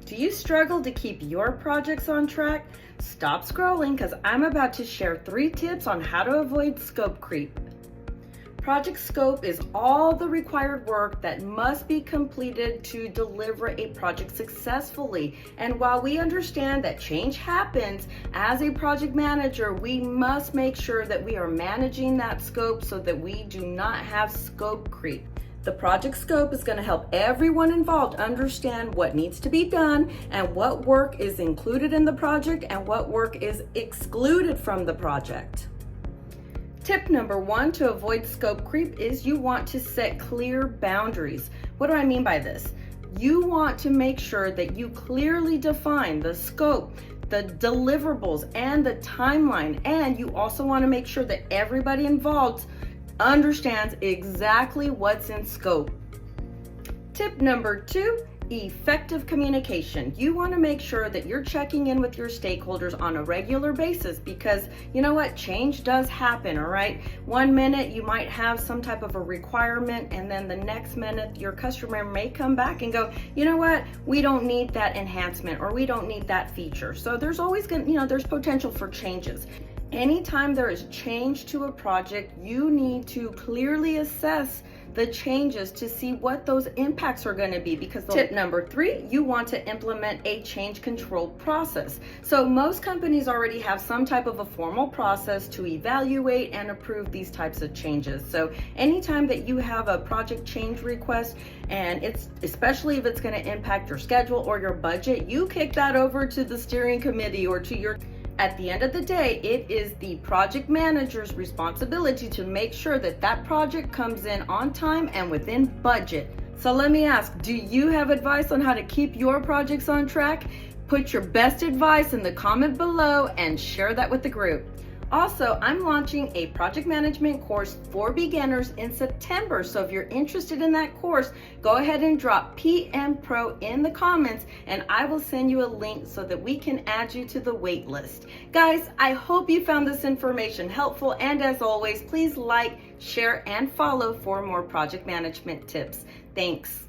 Do you struggle to keep your projects on track? Stop scrolling because I'm about to share 3 tips on how to avoid scope creep. Project scope is all the required work that must be completed to deliver a project successfully. And while we understand that change happens, as a project manager, we must make sure that we are managing that scope so that we do not have scope creep. The project scope is going to help everyone involved understand what needs to be done and what work is included in the project and what work is excluded from the project. Tip number 1 to avoid scope creep is you want to set clear boundaries. What do I mean by this? You want to make sure that you clearly define the scope, the deliverables, and the timeline. And you also want to make sure that everybody involved understands exactly what's in scope. Tip number 2, effective communication. You want to make sure that you're checking in with your stakeholders on a regular basis because you know what? Change does happen, all right? One minute you might have some type of a requirement and then the next minute your customer may come back and go, you know what? We don't need that enhancement or we don't need that feature. So there's always there's potential for changes. Anytime there is change to a project, you need to clearly assess the changes to see what those impacts are going to be because tip number 3, you want to implement a change control process. So most companies already have some type of a formal process to evaluate and approve these types of changes. So anytime that you have a project change request and especially if it's going to impact your schedule or your budget, you kick that over to the steering committee or to your At the end of the day, it is the project manager's responsibility to make sure that that project comes in on time and within budget. So let me ask, do you have advice on how to keep your projects on track? Put your best advice in the comment below and share that with the group. Also, I'm launching a project management course for beginners in September. So if you're interested in that course, go ahead and drop PM Pro in the comments and I will send you a link so that we can add you to the wait list. Guys, I hope you found this information helpful. And as always, please like, share, and follow for more project management tips. Thanks.